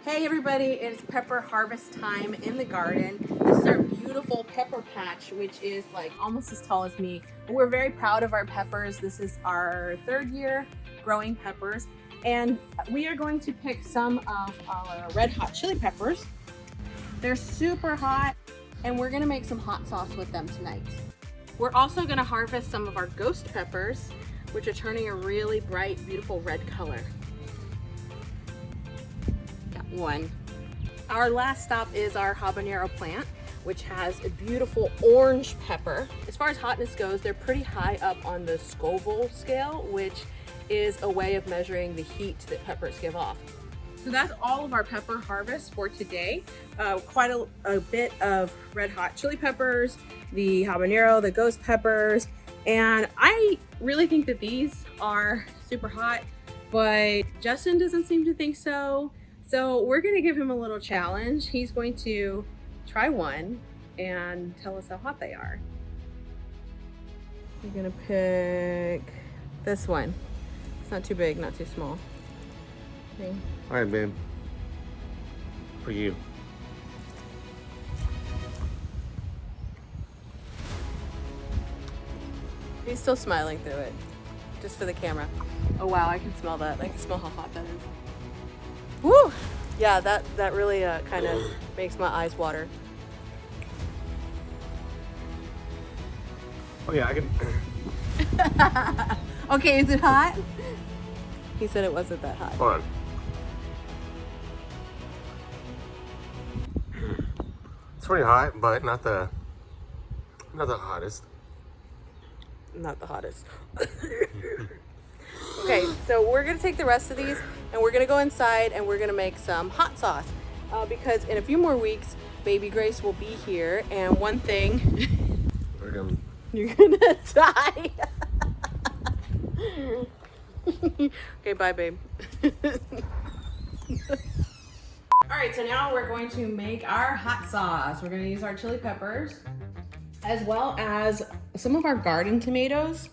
Hey everybody, it's pepper harvest time in the garden. This is our beautiful pepper patch, which is like almost as tall as me. We're very proud of our peppers. This is our third year growing peppers, and we are going to pick some of our red hot chili peppers. They're super hot, and we're gonna make some hot sauce with them tonight. We're also gonna harvest some of our ghost peppers, which are turning a really bright, beautiful red color. One. Our last stop is our habanero plant, which has a beautiful orange pepper. As far as hotness goes, they're pretty high up on the Scoville scale, which is a way of measuring the heat that peppers give off. So that's all of our pepper harvest for today. Quite a bit of red hot chili peppers, the habanero, the ghost peppers, and I really think that these are super hot, but Justin doesn't seem to think so. So we're gonna give him a little challenge. He's going to try one and tell us how hot they are. We're gonna pick this one. It's not too big, not too small. Okay. All right, babe. For you. He's still smiling through it, just for the camera. Oh wow, I can smell that. I can smell how hot that is. Woo! Yeah, that really kind of makes my eyes water. Oh yeah, I can. Okay, is it hot? He said it wasn't that hot. Hold on. It's pretty hot, but not the hottest. Not the hottest. Okay, so we're gonna take the rest of these and we're gonna go inside and we're gonna make some hot sauce because in a few more weeks, baby Grace will be here, and one thing, you're gonna die. Okay, bye, babe. All right, so now we're going to make our hot sauce. We're gonna use our chili peppers as well as some of our garden tomatoes.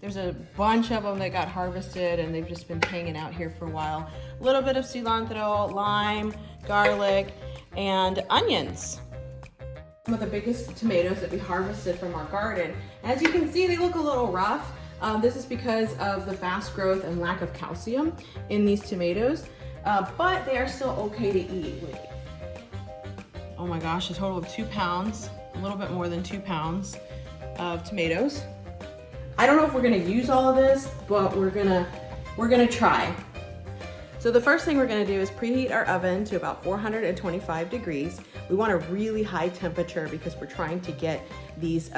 There's a bunch of them that got harvested and they've just been hanging out here for a while. A little bit of cilantro, lime, garlic, and onions. Some of the biggest tomatoes that we harvested from our garden. As you can see, they look a little rough. This is because of the fast growth and lack of calcium in these tomatoes, but they are still okay to eat. Oh my gosh, a total of 2 pounds, a little bit more than 2 pounds of tomatoes. I don't know if we're gonna use all of this, but we're gonna try. So the first thing we're gonna do is preheat our oven to about 425 degrees. We want a really high temperature because we're trying to get these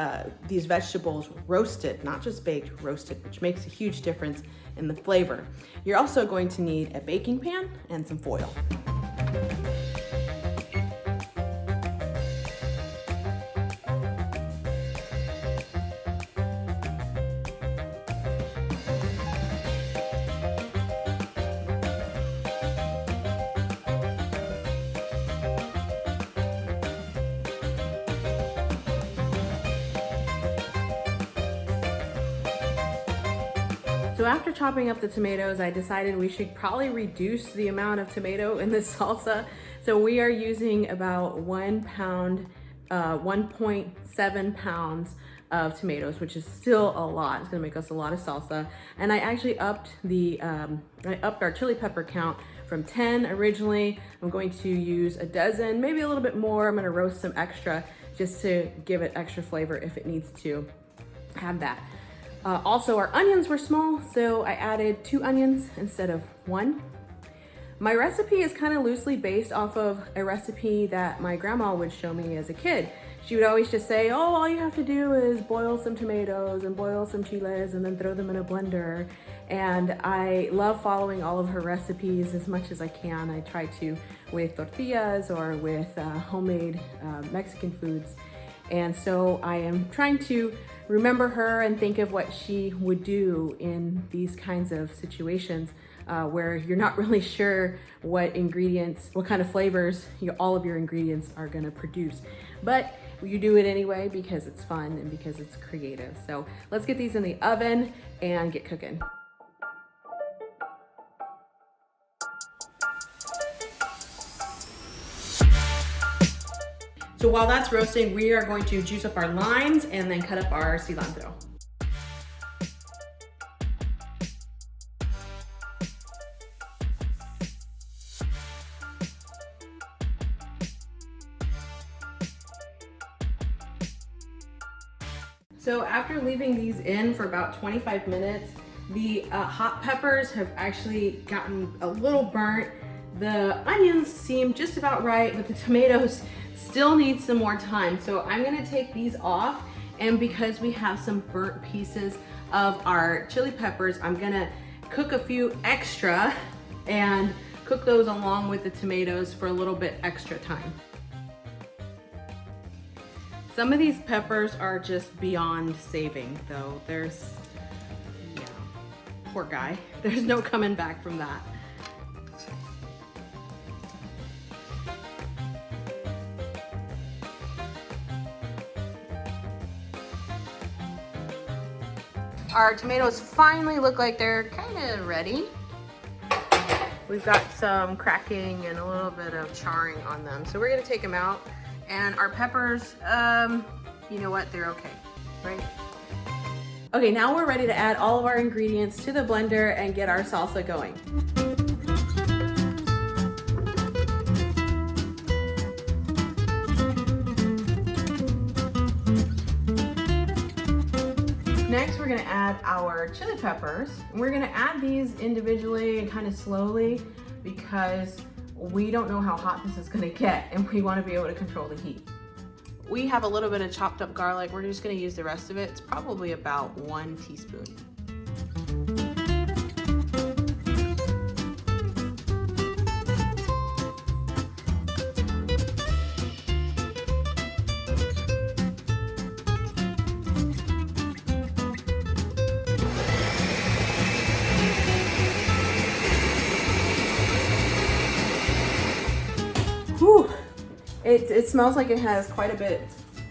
vegetables roasted, not just baked, roasted, which makes a huge difference in the flavor. You're also going to need a baking pan and some foil. So after chopping up the tomatoes, I decided we should probably reduce the amount of tomato in this salsa. So we are using about 1 pound, 1.7 pounds of tomatoes, which is still a lot. It's gonna make us a lot of salsa. And I actually upped our chili pepper count from 10 originally. I'm going to use a dozen, maybe a little bit more. I'm gonna roast some extra just to give it extra flavor if it needs to have that. Also, our onions were small, so I added 2 onions instead of 1. My recipe is kind of loosely based off of a recipe that my grandma would show me as a kid. She would always just say, oh, all you have to do is boil some tomatoes and boil some chiles and then throw them in a blender. And I love following all of her recipes as much as I can. I try to with tortillas or with homemade Mexican foods. And so I am trying to remember her and think of what she would do in these kinds of situations where you're not really sure what ingredients, what kind of flavors all of your ingredients are gonna produce. But you do it anyway because it's fun and because it's creative. So let's get these in the oven and get cooking. So while that's roasting, we are going to juice up our limes and then cut up our cilantro. So after leaving these in for about 25 minutes, the hot peppers have actually gotten a little burnt. The onions seem just about right, but the tomatoes still need some more time. So I'm gonna take these off, and because we have some burnt pieces of our chili peppers, I'm gonna cook a few extra and cook those along with the tomatoes for a little bit extra time. Some of these peppers are just beyond saving though. There's, yeah, poor guy. There's no coming back from that. Our tomatoes finally look like they're kind of ready. We've got some cracking and a little bit of charring on them. So we're gonna take them out. And our peppers, you know what, they're okay, right? Okay, now we're ready to add all of our ingredients to the blender and get our salsa going. Next, we're gonna add our chili peppers. We're gonna add these individually and kind of slowly because we don't know how hot this is gonna get and we wanna be able to control the heat. We have a little bit of chopped up garlic. We're just gonna use the rest of it. It's probably about 1 teaspoon. Whew. It smells like it has quite a bit,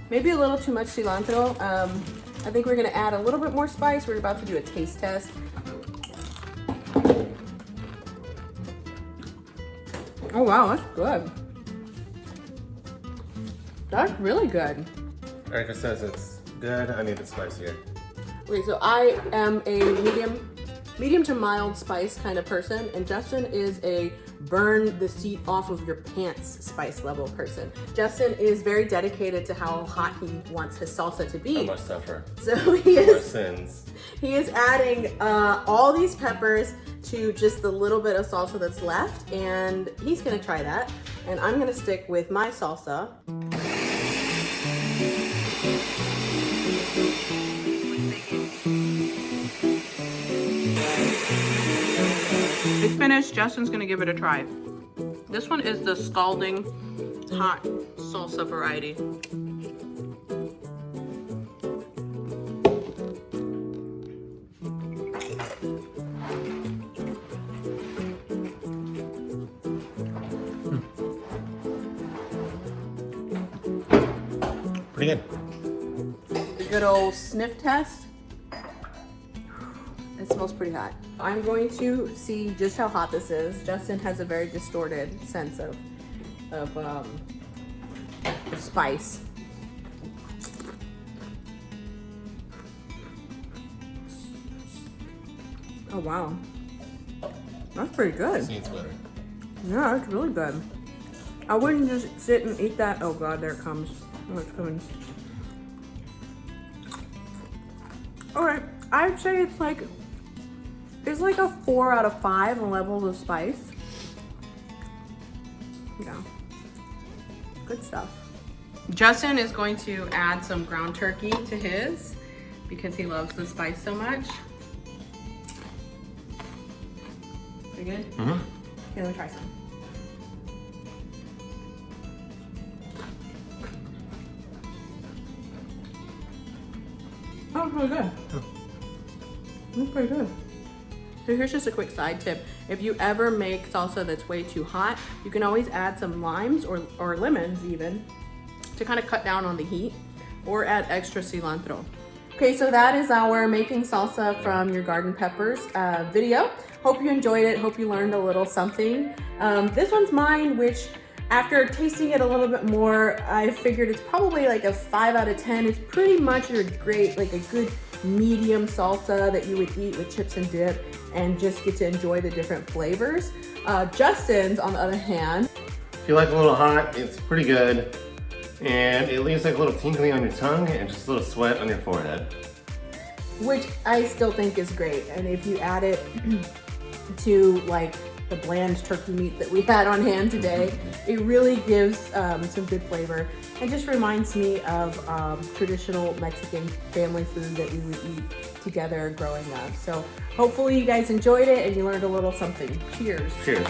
maybe a little too much cilantro. I think we're gonna add a little bit more spice. We're about to do a taste test. Oh wow, that's good. That's really good. Erica says it's good. I need it spicier. Okay, so I am a medium to mild spice kind of person, and Justin is a burn the seat off of your pants spice level person. Justin is very dedicated to how hot he wants his salsa to be. I must suffer. So he is sins. He is adding all these peppers to just the little bit of salsa that's left, and he's gonna try that. And I'm gonna stick with my salsa. It's finished. Justin's gonna give it a try. This one is the scalding hot salsa variety. Pretty good. The good old sniff test. It smells pretty hot. I'm going to see just how hot this is. Justin has a very distorted sense of spice. Oh wow, that's pretty good. Seeds better. Yeah, that's really good. I wouldn't just sit and eat that. Oh god, there it comes. Oh, it's coming. All right, I'd say it's like a 4 out of 5 on levels of spice. Yeah, good stuff. Justin is going to add some ground turkey to his because he loves the spice so much. Pretty good? Mm-hmm. Okay, let me try some. Oh, it's really good. That's pretty good. So here's just a quick side tip. If you ever make salsa that's way too hot, you can always add some limes or lemons even to kind of cut down on the heat, or add extra cilantro. Okay, so that is our making salsa from your garden peppers video. Hope you enjoyed it. Hope you learned a little something. This one's mine, which After tasting it a little bit more, I figured it's probably like a 5 out of 10. It's pretty much a great, like a good medium salsa that you would eat with chips and dip and just get to enjoy the different flavors. Justin's, on the other hand, If you like a little hot, it's pretty good. And it leaves like a little tingling on your tongue and just a little sweat on your forehead. which I still think is great. And if you add it to like the bland turkey meat that we had on hand today, it really gives some good flavor and just reminds me of traditional Mexican family food that we would eat together growing up. So hopefully you guys enjoyed it and you learned a little something. Cheers. Cheers.